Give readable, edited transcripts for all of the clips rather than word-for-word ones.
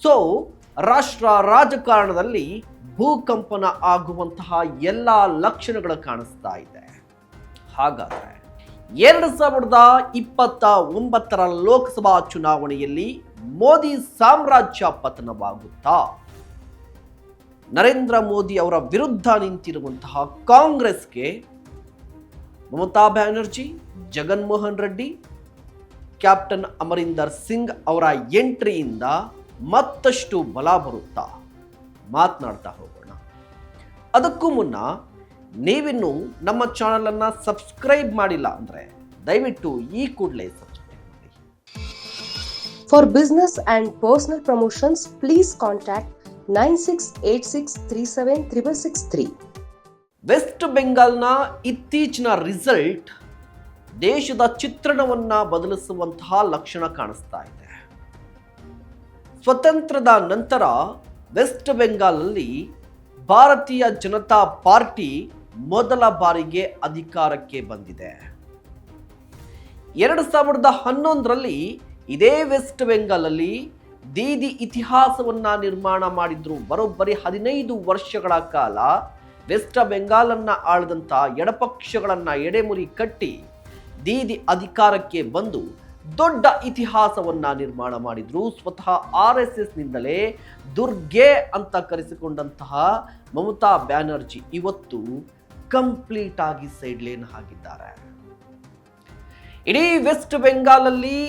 So ರಾಷ್ಟ್ರ ರಾಜಕಾರಣದಲ್ಲಿ ಭೂಕಂಪನ ಆಗುವಂತಹ ಎಲ್ಲ ಲಕ್ಷಣಗಳು ಕಾಣಿಸ್ತಾ ಇದೆ. ಹಾಗಾದ್ರೆ 2029 ಲೋಕಸಭಾ ಚುನಾವಣೆಯಲ್ಲಿ ಮೋದಿ ಸಾಮ್ರಾಜ್ಯ ಪತನವಾಗುತ್ತಾ? ನರೇಂದ್ರ ಮೋದಿ ಅವರ ವಿರುದ್ಧ ನಿಂತಿರುವಂತಹ ಕಾಂಗ್ರೆಸ್ಗೆ ಮಮತಾ ಬ್ಯಾನರ್ಜಿ, ಜಗನ್ಮೋಹನ್ ರೆಡ್ಡಿ, ಕ್ಯಾಪ್ಟನ್ ಅಮರಿಂದರ್ ಸಿಂಗ್ ಅವರ ಎಂಟ್ರಿಯಿಂದ ಮತ್ತಷ್ಟು ಬಲ ಬರುತ್ತಾ? ಮಾತನಾಡ್ತಾ ಹೋಗೋಣ. ಅದಕ್ಕೂ ಮುನ್ನ ನೀವಿನ್ನು ನಮ್ಮ ಚಾನಲನ್ನು ಸಬ್ಸ್ಕ್ರೈಬ್ ಮಾಡಿಲ್ಲ ಅಂದರೆ ದಯವಿಟ್ಟು ಈ ಕೂಡಲೇ ಸಬ್ಸ್ಕ್ರೈಬ್ ಮಾಡಿ. For business and personal promotions please contact 9686376663. West ಬೆಂಗಾಲ್ನ ಇತ್ತೀಚಿನ ರಿಸಲ್ಟ್ ದೇಶದ ಚಿತ್ರಣವನ್ನ ಬದಲಿಸುವಂತಹ ಲಕ್ಷಣ ಕಾಣಿಸ್ತಾ ಇದೆ. ಸ್ವತಂತ್ರದ ನಂತರ ವೆಸ್ಟ್ ಬೆಂಗಾಲಲ್ಲಿ ಭಾರತೀಯ ಜನತಾ ಪಾರ್ಟಿ ಮೊದಲ ಬಾರಿಗೆ ಅಧಿಕಾರಕ್ಕೆ ಬಂದಿದೆ. 2011ರಲ್ಲಿ ಇದೇ ವೆಸ್ಟ್ ಬೆಂಗಾಲಲ್ಲಿ ದೀದಿ ಇತಿಹಾಸವನ್ನ ನಿರ್ಮಾಣ ಮಾಡಿದ್ರು. ಬರೋಬ್ಬರಿ 15 ವರ್ಷಗಳ ಕಾಲ ವೆಸ್ಟ್ ಬೆಂಗಾಲನ್ನ ಆಳದಂತ ಎಡಪಕ್ಷಗಳನ್ನ ಎಡೆಮುರಿ ಕಟ್ಟಿ ದೀದಿ ಅಧಿಕಾರಕ್ಕೆ ಬಂದು ದೊಡ್ಡ ಇತಿಹಾಸವನ್ನ ನಿರ್ಮಾಣ ಮಾಡಿದ್ರು. ಸ್ವತಃ RSS ನಿಂದಲೇ ದುರ್ಗೆ ಅಂತ ಕರೆಸಿಕೊಂಡಂತಹ ಮಮತಾ ಬ್ಯಾನರ್ಜಿ ಇವತ್ತು ಕಂಪ್ಲೀಟ್ ಆಗಿ ಸೈಡ್ಲೈನ್ ಆಗಿದ್ದಾರೆ. ಇಡೀ ವೆಸ್ಟ್ ಬೆಂಗಾಲಲ್ಲಿ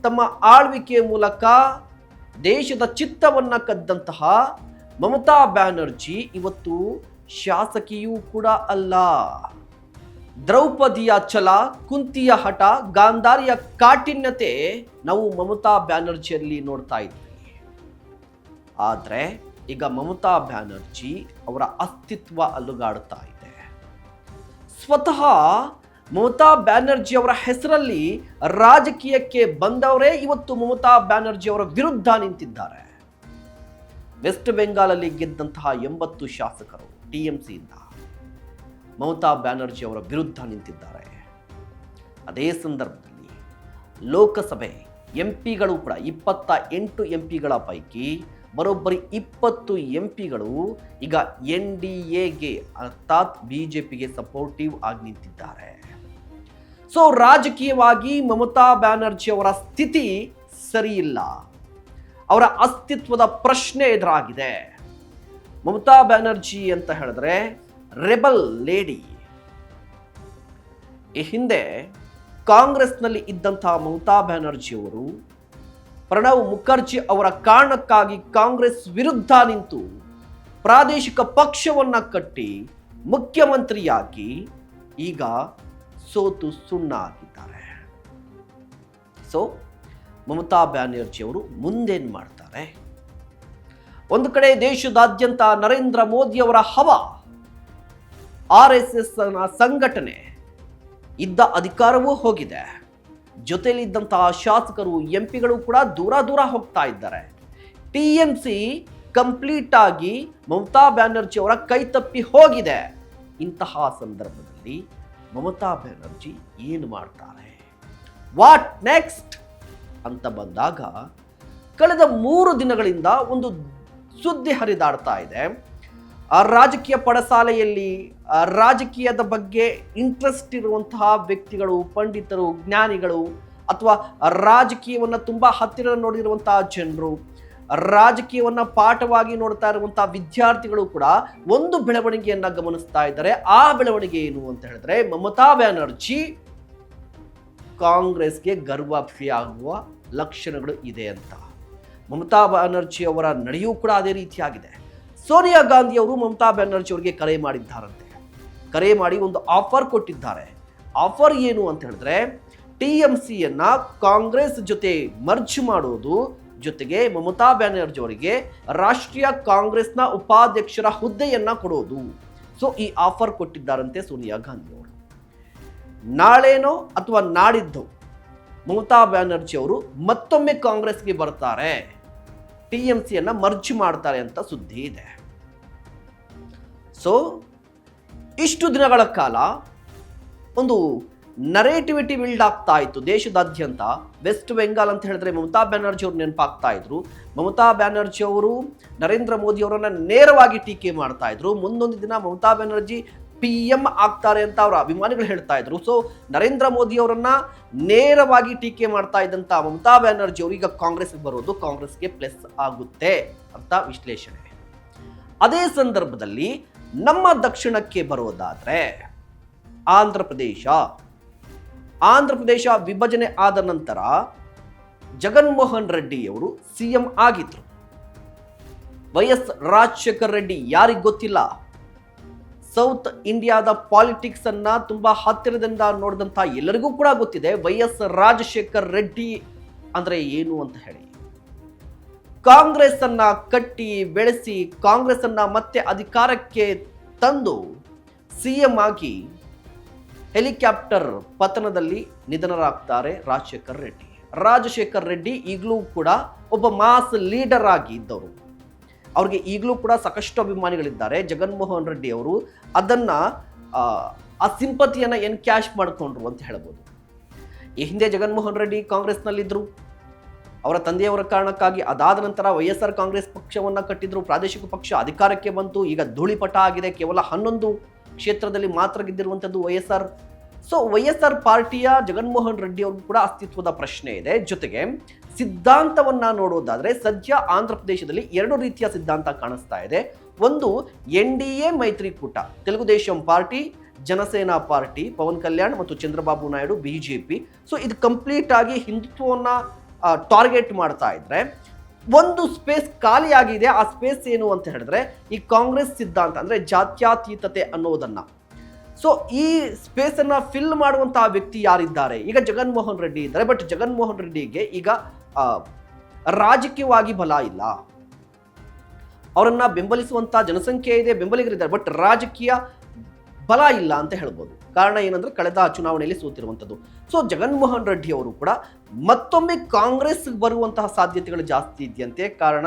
ತಮ್ಮ ಆಳ್ವಿಕೆಯ ಮೂಲಕ ದೇಶದ ಚಿತ್ತವನ್ನ ಕದ್ದಂತಹ ಮಮತಾ ಬ್ಯಾನರ್ಜಿ ಇವತ್ತು ಶಾಸಕಿಯೂ ಕೂಡ ಅಲ್ಲ. ದ್ರೌಪದಿಯ ಛಲ, ಕುಂತಿಯ ಹಠ, ಗಾಂಧಾರಿಯ ಕಾಠಿನ್ಯತೆ ನಾವು ಮಮತಾ ಬ್ಯಾನರ್ಜಿಯಲ್ಲಿ ನೋಡ್ತಾ ಇದ್ವಿ. ಆದರೆ ಈಗ ಮಮತಾ ಬ್ಯಾನರ್ಜಿ ಅವರ ಅಸ್ತಿತ್ವ ಅಲುಗಾಡುತ್ತಾ ಇದೆ. ಸ್ವತಃ ಮಮತಾ ಬ್ಯಾನರ್ಜಿ ಅವರ ಹೆಸರಲ್ಲಿ ರಾಜಕೀಯಕ್ಕೆ ಬಂದವರೇ ಇವತ್ತು ಮಮತಾ ಬ್ಯಾನರ್ಜಿ ಅವರ ವಿರುದ್ಧ ನಿಂತಿದ್ದಾರೆ. ವೆಸ್ಟ್ ಬೆಂಗಾಲಲ್ಲಿ ಗೆದ್ದಂತಹ 80 ಶಾಸಕರು TMCಯಿಂದ ಮಮತಾ ಬ್ಯಾನರ್ಜಿ ಅವರ ವಿರುದ್ಧ ನಿಂತಿದ್ದಾರೆ. ಅದೇ ಸಂದರ್ಭದಲ್ಲಿ ಲೋಕಸಭೆ ಎಂಪಿಗಳು ಕೂಡ 28 ಎಂಪಿಗಳ ಪೈಕಿ ಬರೋಬ್ಬರಿ 20 ಎಂಪಿಗಳು ಈಗ NDAಗೆ ಅರ್ಥಾತ್ BJPಗೆ ಸಪೋರ್ಟಿವ್ ಆಗಿ ನಿಂತಿದ್ದಾರೆ. ಸೊ ರಾಜಕೀಯವಾಗಿ ಮಮತಾ ಬ್ಯಾನರ್ಜಿ ಅವರ ಸ್ಥಿತಿ ಸರಿಯಿಲ್ಲ. ಅವರ ಅಸ್ತಿತ್ವದ ಪ್ರಶ್ನೆ ಎದುರಾಗಿದೆ. ಮಮತಾ ಬ್ಯಾನರ್ಜಿ ಅಂತ ಹೇಳಿದ್ರೆ ರೆಬಲ್ ಲೇಡಿ. ಈ ಹಿಂದೆ ಕಾಂಗ್ರೆಸ್ನಲ್ಲಿ ಇದ್ದಂತಹ ಮಮತಾ ಬ್ಯಾನರ್ಜಿ ಅವರು ಪ್ರಣವ್ ಮುಖರ್ಜಿ ಅವರ ಕಾರಣಕ್ಕಾಗಿ ಕಾಂಗ್ರೆಸ್ ವಿರುದ್ಧ ನಿಂತು ಪ್ರಾದೇಶಿಕ ಪಕ್ಷವನ್ನ ಕಟ್ಟಿ ಮುಖ್ಯಮಂತ್ರಿಯಾಗಿ ಈಗ ಸೋತು ಸುಣ್ಣ ಆಗಿದ್ದಾರೆ. ಸೊ ಮಮತಾ ಬ್ಯಾನರ್ಜಿ ಅವರು ಮುಂದೇನು ಮಾಡ್ತಾರೆ? ಒಂದು ಕಡೆ ದೇಶದಾದ್ಯಂತ ನರೇಂದ್ರ ಮೋದಿ ಅವರ ಹವಾ, RSS ಸಂಘಟನೆ ಇದ್ದ ಅಧಿಕಾರವೂ ಹೋಗಿದೆ. ಜೊತೆಯಲ್ಲಿದ್ದಂತಹ ಶಾಸಕರು ಎಂಪಿಗಳು ಕೂಡ ದೂರ ಹೋಗ್ತಾ ಇದ್ದಾರೆ. TMC ಕಂಪ್ಲೀಟ್ ಆಗಿ ಮಮತಾ ಬ್ಯಾನರ್ಜಿ ಅವರ ಕೈ ತಪ್ಪಿ ಹೋಗಿದೆ. ಇಂತಹ ಸಂದರ್ಭದಲ್ಲಿ ಮಮತಾ ಬ್ಯಾನರ್ಜಿ ಏನು ಮಾಡ್ತಾರೆ? ವಾಟ್ ನೆಕ್ಸ್ಟ್ ಅಂತ ಬಂದಾಗ ಕಳೆದ 3 ದಿನಗಳಿಂದ ಒಂದು ಸುದ್ದಿ ಹರಿದಾಡ್ತಾ ಇದೆ. ರಾಜಕೀಯ ಪಡಸಾಲೆಯಲ್ಲಿ ರಾಜಕೀಯದ ಬಗ್ಗೆ ಇಂಟ್ರೆಸ್ಟ್ ಇರುವಂತಹ ವ್ಯಕ್ತಿಗಳು, ಪಂಡಿತರು, ಜ್ಞಾನಿಗಳು ಅಥವಾ ರಾಜಕೀಯವನ್ನು ತುಂಬಾ ಹತ್ತಿರ ನೋಡಿರುವಂತಹ ಜನರು, ರಾಜಕೀಯವನ್ನು ಪಾಠವಾಗಿ ನೋಡ್ತಾ ಇರುವಂತಹ ವಿದ್ಯಾರ್ಥಿಗಳು ಕೂಡ ಒಂದು ಬೆಳವಣಿಗೆಯನ್ನ ಗಮನಿಸ್ತಾ ಇದ್ದಾರೆ. ಆ ಬೆಳವಣಿಗೆ ಏನು ಅಂತ ಹೇಳಿದ್ರೆ ಮಮತಾ ಬ್ಯಾನರ್ಜಿ ಕಾಂಗ್ರೆಸ್ಗೆ ಗರ್ವಾಭಿಯಾಗುವ ಲಕ್ಷಣಗಳು ಇದೆ ಅಂತ. ಮಮತಾ ಬ್ಯಾನರ್ಜಿ ಅವರ ನಡೆಯೂ ಕೂಡ ಅದೇ ರೀತಿಯಾಗಿದೆ. ಸೋನಿಯಾ ಗಾಂಧಿ ಅವರು ಮಮತಾ ಬ್ಯಾನರ್ಜಿ ಅವರಿಗೆ ಕರೆ ಮಾಡಿದ್ದಾರಂತೆ. ಕರೆ ಮಾಡಿ ಒಂದು ಆಫರ್ ಕೊಟ್ಟಿದ್ದಾರೆ. ಆಫರ್ ಏನು ಅಂತ ಹೇಳಿದ್ರೆ TMCಯನ್ನ ಕಾಂಗ್ರೆಸ್ ಜೊತೆ ಮರ್ಜ್ ಮಾಡೋದು, ಜೊತೆಗೆ ಮಮತಾ ಬ್ಯಾನರ್ಜಿ ಅವರಿಗೆ ರಾಷ್ಟ್ರೀಯ ಕಾಂಗ್ರೆಸ್ನ ಉಪಾಧ್ಯಕ್ಷರ ಹುದ್ದೆಯನ್ನ ಕೊಡೋದು. ಸೊ ಈ ಆಫರ್ ಕೊಟ್ಟಿದ್ದಾರಂತೆ ಸೋನಿಯಾ ಗಾಂಧಿ ಅವರು. ನಾಳೆನೋ ಅಥವಾ ನಾಡಿದ್ದು ಮಮತಾ ಬ್ಯಾನರ್ಜಿ ಅವರು ಮತ್ತೊಮ್ಮೆ ಕಾಂಗ್ರೆಸ್ಗೆ ಬರ್ತಾರೆ, TMCಯನ್ನ ಮರ್ಜ್ ಮಾಡ್ತಾರೆ ಅಂತ ಸುದ್ದಿ ಇದೆ. ಸೊ ಇಷ್ಟು ದಿನಗಳ ಕಾಲ ಒಂದು ನರೇಟಿವಿಟಿ ಬಿಲ್ಡ್ ಆಗ್ತಾ ಇತ್ತು ದೇಶದಾದ್ಯಂತ. ವೆಸ್ಟ್ ಬೆಂಗಾಲ್ ಅಂತ ಹೇಳಿದ್ರೆ ಮಮತಾ ಬ್ಯಾನರ್ಜಿ ಅವರು ನೆನಪಾಗ್ತಾ ಇದ್ರು. ಮಮತಾ ಬ್ಯಾನರ್ಜಿ ಅವರು ನರೇಂದ್ರ ಮೋದಿ ಅವರನ್ನ ನೇರವಾಗಿ ಟೀಕೆ ಮಾಡ್ತಾ ಇದ್ರು. ಮುಂದೊಂದು ದಿನ ಮಮತಾ ಬ್ಯಾನರ್ಜಿ PM ಆಗ್ತಾರೆ ಅಂತ ಅವರ ಅಭಿಮಾನಿಗಳು ಹೇಳ್ತಾ ಇದ್ರು. ಸೊ ನರೇಂದ್ರ ಮೋದಿ ಅವರನ್ನ ನೇರವಾಗಿ ಟೀಕೆ ಮಾಡ್ತಾ ಇದ್ದಂತ ಮಮತಾ ಬ್ಯಾನರ್ಜಿ ಅವರು ಈಗ ಕಾಂಗ್ರೆಸ್ಗೆ ಬರೋದು ಕಾಂಗ್ರೆಸ್ಗೆ ಪ್ಲಸ್ ಆಗುತ್ತೆ ಅಂತ ವಿಶ್ಲೇಷಣೆ. ಅದೇ ಸಂದರ್ಭದಲ್ಲಿ ನಮ್ಮ ದಕ್ಷಿಣಕ್ಕೆ ಬರೋದಾದ್ರೆ ಆಂಧ್ರ ಪ್ರದೇಶ ವಿಭಜನೆ ಆದ ನಂತರ ಜಗನ್ಮೋಹನ್ ರೆಡ್ಡಿ ಅವರು CM ಆಗಿದ್ರು. YS ರಾಜಶೇಖರ್ ರೆಡ್ಡಿ ಯಾರಿಗ್ ಗೊತ್ತಿಲ್ಲ? ಸೌತ್ ಇಂಡಿಯಾದ ಪಾಲಿಟಿಕ್ಸ್ ಅನ್ನ ತುಂಬಾ ಹತ್ತಿರದಿಂದ ನೋಡಿದಂತ ಎಲ್ಲರಿಗೂ ಕೂಡ ಗೊತ್ತಿದೆ YS ರಾಜಶೇಖರ್ ರೆಡ್ಡಿ ಅಂದ್ರೆ ಏನು ಅಂತ ಹೇಳಿ. ಕಾಂಗ್ರೆಸ್ ಅನ್ನ ಕಟ್ಟಿ ಬೆಳೆಸಿ ಕಾಂಗ್ರೆಸ್ ಅನ್ನ ಮತ್ತೆ ಅಧಿಕಾರಕ್ಕೆ ತಂದು CM ಆಗಿ ಹೆಲಿಕಾಪ್ಟರ್ ಪತನದಲ್ಲಿ ನಿಧನರಾಗ್ತಾರೆ ರಾಜಶೇಖರ್ ರೆಡ್ಡಿ ಈಗಲೂ ಕೂಡ ಒಬ್ಬ ಮಾಸ್ ಲೀಡರ್ ಆಗಿ ಇದ್ದವರು. ಅವ್ರಿಗೆ ಈಗಲೂ ಕೂಡ ಸಾಕಷ್ಟು ಅಭಿಮಾನಿಗಳಿದ್ದಾರೆ. ಜಗನ್ಮೋಹನ್ ರೆಡ್ಡಿ ಅವರು ಅದನ್ನ ಆ ಸಿಂಪತಿಯನ್ನ ಎನ್ಕ್ಯಾಶ್ ಮಾಡಿಕೊಂಡ್ರು ಅಂತ ಹೇಳ್ಬೋದು. ಈ ಹಿಂದೆ ಜಗನ್ಮೋಹನ್ ರೆಡ್ಡಿ ಕಾಂಗ್ರೆಸ್ನಲ್ಲಿದ್ದರು. ಅವರ ತಂದೆಯವರ ಕಾರಣಕ್ಕಾಗಿ ಅದಾದ ನಂತರ YSR ಕಾಂಗ್ರೆಸ್ ಪಕ್ಷವನ್ನ ಕಟ್ಟಿದ್ರು. ಪ್ರಾದೇಶಿಕ ಪಕ್ಷ ಅಧಿಕಾರಕ್ಕೆ ಬಂತು. ಈಗ ಧೂಳಿಪಟ ಆಗಿದೆ. ಕೇವಲ 11 ಕ್ಷೇತ್ರದಲ್ಲಿ ಮಾತ್ರ ಗೆದ್ದಿರುವಂಥದ್ದು YSR. ಸೊ YSR ಪಾರ್ಟಿಯ ಜಗನ್ಮೋಹನ್ ರೆಡ್ಡಿ ಅವ್ರಿಗೂ ಕೂಡ ಅಸ್ತಿತ್ವದ ಪ್ರಶ್ನೆ ಇದೆ. ಜೊತೆಗೆ ಸಿದ್ಧಾಂತವನ್ನ ನೋಡೋದಾದ್ರೆ ಸದ್ಯ ಆಂಧ್ರ ಪ್ರದೇಶದಲ್ಲಿ 2 ರೀತಿಯ ಸಿದ್ಧಾಂತ ಕಾಣಿಸ್ತಾ ಇದೆ. ಒಂದು NDA ಮೈತ್ರಿಕೂಟ, ತೆಲುಗುದೇಶಂ ಪಾರ್ಟಿ, ಜನಸೇನಾ ಪಾರ್ಟಿ, ಪವನ್ ಕಲ್ಯಾಣ್ ಮತ್ತು ಚಂದ್ರಬಾಬು ನಾಯ್ಡು BJP. ಸೊ ಇದು ಕಂಪ್ಲೀಟ್ ಆಗಿ ಹಿಂದುತ್ವವನ್ನ ಟಾರ್ಗೆಟ್ ಮಾಡ್ತಾ ಇದ್ರೆ ಒಂದು ಸ್ಪೇಸ್ ಖಾಲಿಯಾಗಿದೆ. ಆ ಸ್ಪೇಸ್ ಏನು ಅಂತ ಹೇಳಿದ್ರೆ ಈ ಕಾಂಗ್ರೆಸ್ ಸಿದ್ಧಾಂತ ಅಂದ್ರೆ ಜಾತ್ಯತೀತತೆ ಅನ್ನೋದನ್ನ. ಸೊ ಈ ಸ್ಪೇಸ್ ಅನ್ನ ಫಿಲ್ ಮಾಡುವಂತಹ ವ್ಯಕ್ತಿ ಯಾರಿದ್ದಾರೆ? ಈಗ ಜಗನ್ಮೋಹನ್ ರೆಡ್ಡಿ ಇದ್ದಾರೆ. ಬಟ್ ಜಗನ್ಮೋಹನ್ ರೆಡ್ಡಿಗೆ ಈಗ ರಾಜಕೀಯವಾಗಿ ಬಲ ಇಲ್ಲ. ಅವರನ್ನ ಬೆಂಬಲಿಸುವಂತಹ ಜನಸಂಖ್ಯೆ ಇದೆ, ಬೆಂಬಲಿಗರಿದ್ದಾರೆ. ಬಟ್ ರಾಜಕೀಯ ಬಲ ಇಲ್ಲ ಅಂತ ಹೇಳ್ಬೋದು. ಕಾರಣ ಏನಂದ್ರೆ ಕಳೆದ ಚುನಾವಣೆಯಲ್ಲಿ ಸೋತಿರುವಂಥದ್ದು. ಸೊ ಜಗನ್ಮೋಹನ್ ರೆಡ್ಡಿ ಅವರು ಕೂಡ ಮತ್ತೊಮ್ಮೆ ಕಾಂಗ್ರೆಸ್ ಬರುವಂತಹ ಸಾಧ್ಯತೆಗಳು ಜಾಸ್ತಿ ಇದೆಯಂತೆ. ಕಾರಣ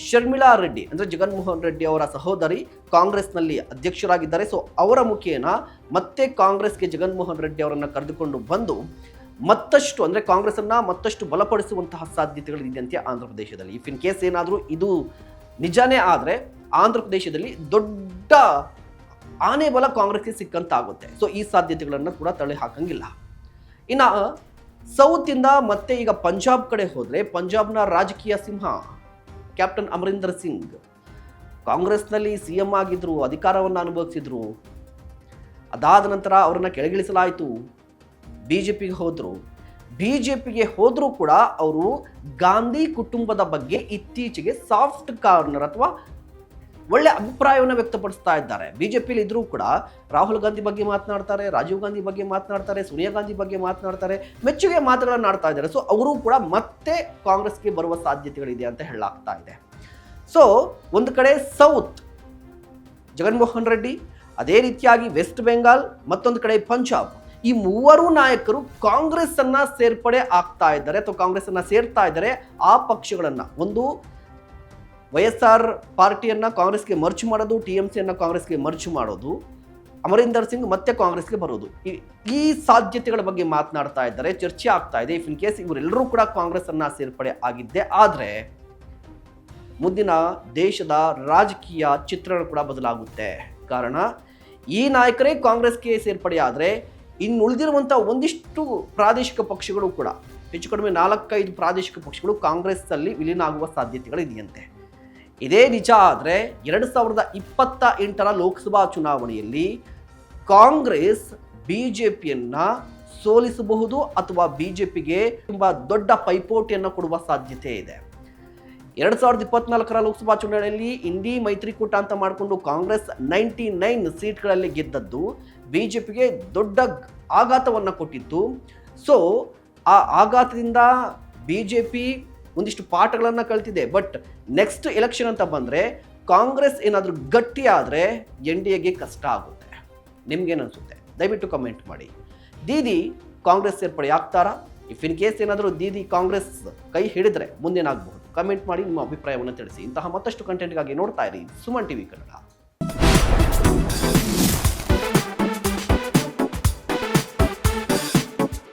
ಶರ್ಮಿಳಾ ರೆಡ್ಡಿ ಅಂದ್ರೆ ಜಗನ್ಮೋಹನ್ ರೆಡ್ಡಿ ಅವರ ಸಹೋದರಿ ಕಾಂಗ್ರೆಸ್ನಲ್ಲಿ ಅಧ್ಯಕ್ಷರಾಗಿದ್ದಾರೆ. ಸೊ ಅವರ ಮುಖೇನ ಮತ್ತೆ ಕಾಂಗ್ರೆಸ್ಗೆ ಜಗನ್ಮೋಹನ್ ರೆಡ್ಡಿ ಅವರನ್ನ ಕರೆದುಕೊಂಡು ಬಂದು ಮತ್ತಷ್ಟು ಅಂದ್ರೆ ಕಾಂಗ್ರೆಸ್ ಅನ್ನ ಮತ್ತಷ್ಟು ಬಲಪಡಿಸುವಂತಹ ಸಾಧ್ಯತೆಗಳು ಇದೆಯಂತೆ ಆಂಧ್ರ ಪ್ರದೇಶದಲ್ಲಿ. ಇಫ್ ಇನ್ ಕೇಸ್ ಏನಾದರೂ ಇದು ನಿಜಾನೇ ಆದ್ರೆ ಆಂಧ್ರ ಪ್ರದೇಶದಲ್ಲಿ ದೊಡ್ಡ ಆನೆ ಬಲ ಕಾಂಗ್ರೆಸ್ಗೆ ಸಿಕ್ಕಂತಾಗುತ್ತೆ. ಸೊ ಈ ಸಾಧ್ಯತೆಗಳನ್ನು ಕೂಡ ತಳ್ಳಿ ಹಾಕಂಗಿಲ್ಲ. ಇನ್ನ ಸೌತ್ ಇಂದ ಮತ್ತೆ ಈಗ ಪಂಜಾಬ್ ಕಡೆ ಹೋದ್ರೆ ಪಂಜಾಬ್ನ ರಾಜಕೀಯ ಸಿಂಹ ಕ್ಯಾಪ್ಟನ್ ಅಮರಿಂದರ್ ಸಿಂಗ್ ಕಾಂಗ್ರೆಸ್ನಲ್ಲಿ CM ಆಗಿದ್ರು, ಅಧಿಕಾರವನ್ನು ಅನುಭವಿಸಿದ್ರು. ಅದಾದ ನಂತರ ಅವರನ್ನ ಕೆಳಗಿಳಿಸಲಾಯಿತು. BJPಗೆ ಹೋದ್ರು. BJPಗೆ ಹೋದ್ರೂ ಕೂಡ ಅವರು ಗಾಂಧಿ ಕುಟುಂಬದ ಬಗ್ಗೆ ಇತ್ತೀಚೆಗೆ ಸಾಫ್ಟ್ ಕಾರ್ನರ್ ಅಥವಾ ಒಳ್ಳೆ ಅಭಿಪ್ರಾಯವನ್ನು ವ್ಯಕ್ತಪಡಿಸ್ತಾ ಇದ್ದಾರೆ. BJPಲಿ ಇದ್ರೂ ಕೂಡ ರಾಹುಲ್ ಗಾಂಧಿ ಬಗ್ಗೆ ಮಾತನಾಡ್ತಾರೆ, ರಾಜೀವ್ ಗಾಂಧಿ ಬಗ್ಗೆ ಮಾತನಾಡ್ತಾರೆ, ಸೋನಿಯಾ ಗಾಂಧಿ ಬಗ್ಗೆ ಮಾತನಾಡ್ತಾರೆ, ಮೆಚ್ಚುಗೆ ಮಾತುಗಳನ್ನು ಆಡ್ತಾ ಇದ್ದಾರೆ. ಸೊ ಅವರು ಕೂಡ ಮತ್ತೆ ಕಾಂಗ್ರೆಸ್ಗೆ ಬರುವ ಸಾಧ್ಯತೆಗಳಿದೆ ಅಂತ ಹೇಳಲಾಗ್ತಾ ಇದೆ. ಸೊ ಒಂದು ಕಡೆ ಸೌತ್ ಜಗನ್ಮೋಹನ್ ರೆಡ್ಡಿ, ಅದೇ ರೀತಿಯಾಗಿ ವೆಸ್ಟ್ ಬೆಂಗಾಲ್, ಮತ್ತೊಂದು ಕಡೆ ಪಂಜಾಬ್. ಈ ಮೂವರು ನಾಯಕರು ಕಾಂಗ್ರೆಸ್ ಅನ್ನ ಸೇರ್ಪಡೆ ಆಗ್ತಾ ಇದ್ದಾರೆ ಅಥವಾ ಕಾಂಗ್ರೆಸ್ ಅನ್ನ ಸೇರ್ತಾ ಇದ್ದಾರೆ. ಆ ಪಕ್ಷಗಳನ್ನ ಒಂದು YSR ಪಾರ್ಟಿಯನ್ನ ಕಾಂಗ್ರೆಸ್ಗೆ ಮರ್ಚ್ ಮಾಡೋದು, TMC ಅನ್ನ ಕಾಂಗ್ರೆಸ್ಗೆ ಮರ್ಚ್ ಮಾಡೋದು, ಅಮರಿಂದರ್ ಸಿಂಗ್ ಮತ್ತೆ ಕಾಂಗ್ರೆಸ್ಗೆ ಬರೋದು. ಈ ಸಾಧ್ಯತೆಗಳ ಬಗ್ಗೆ ಮಾತನಾಡ್ತಾ ಇದ್ದಾರೆ, ಚರ್ಚೆ ಆಗ್ತಾ ಇದೆ. ಇಫ್ ಇನ್ ಕೇಸ್ ಇವರೆಲ್ಲರೂ ಕೂಡ ಕಾಂಗ್ರೆಸ್ ಅನ್ನ ಸೇರ್ಪಡೆ ಆಗಿದ್ದೆ ಆದ್ರೆ ಮುಂದಿನ ದೇಶದ ರಾಜಕೀಯ ಚಿತ್ರಣ ಕೂಡ ಬದಲಾಗುತ್ತೆ. ಕಾರಣ ಈ ನಾಯಕರೇ ಕಾಂಗ್ರೆಸ್ಗೆ ಸೇರ್ಪಡೆ ಆದರೆ ಇನ್ನು ಉಳಿದಿರುವಂತಹ ಒಂದಿಷ್ಟು ಪ್ರಾದೇಶಿಕ ಪಕ್ಷಗಳು ಕೂಡ ಹೆಚ್ಚು ಕಡಿಮೆ 4-5 ಪ್ರಾದೇಶಿಕ ಪಕ್ಷಗಳು ಕಾಂಗ್ರೆಸ್ ಅಲ್ಲಿ ವಿಲೀನ ಆಗುವ ಸಾಧ್ಯತೆಗಳು ಇದೆಯಂತೆ. ಇದೇ ನಿಜ ಆದರೆ 2028ರ ಲೋಕಸಭಾ ಚುನಾವಣೆಯಲ್ಲಿ ಕಾಂಗ್ರೆಸ್ BJPಯನ್ನ ಸೋಲಿಸಬಹುದು ಅಥವಾ BJPಗೆ ತುಂಬಾ ದೊಡ್ಡ ಪೈಪೋಟಿಯನ್ನು ಕೊಡುವ ಸಾಧ್ಯತೆ ಇದೆ. 2024ರ ಲೋಕಸಭಾ ಚುನಾವಣೆಯಲ್ಲಿ ಇಂಡಿ ಮೈತ್ರಿಕೂಟ ಅಂತ ಮಾಡಿಕೊಂಡು ಕಾಂಗ್ರೆಸ್ 99 ಸೀಟ್ಗಳಲ್ಲಿ ಗೆದ್ದದ್ದು BJPಗೆ ದೊಡ್ಡ ಆಘಾತವನ್ನು ಕೊಟ್ಟಿತ್ತು. ಸೊ ಆ ಆಘಾತದಿಂದ BJP ಒಂದಿಷ್ಟು ಪಾಠಗಳನ್ನು ಕಲ್ತಿದೆ. ಬಟ್ ನೆಕ್ಸ್ಟ್ ಎಲೆಕ್ಷನ್ ಅಂತ ಬಂದರೆ ಕಾಂಗ್ರೆಸ್ ಏನಾದರೂ ಗಟ್ಟಿ ಆದರೆ NDAಗೆ ಕಷ್ಟ ಆಗುತ್ತೆ. ನಿಮ್ಗೇನನ್ಸುತ್ತೆ? ದಯವಿಟ್ಟು ಕಮೆಂಟ್ ಮಾಡಿ. ದೀದಿ ಕಾಂಗ್ರೆಸ್ ಸೇರ್ಪಡೆ ಆಗ್ತಾರಾ? ಇಫ್ ಇನ್ ಕೇಸ್ ಏನಾದರೂ ದೀದಿ ಕಾಂಗ್ರೆಸ್ ಕೈ ಹಿಡಿದ್ರೆ ಮುಂದೇನಾಗಬಹುದು? ಕಮೆಂಟ್ ಮಾಡಿ ನಿಮ್ಮ ಅಭಿಪ್ರಾಯವನ್ನು ತಿಳಿಸಿ. ಇಂತಹ ಮತ್ತಷ್ಟು ಕಂಟೆಂಟ್ಗಾಗಿ ನೋಡ್ತಾ ಇರಿ ಸುಮನ್ TV ಕನ್ನಡ.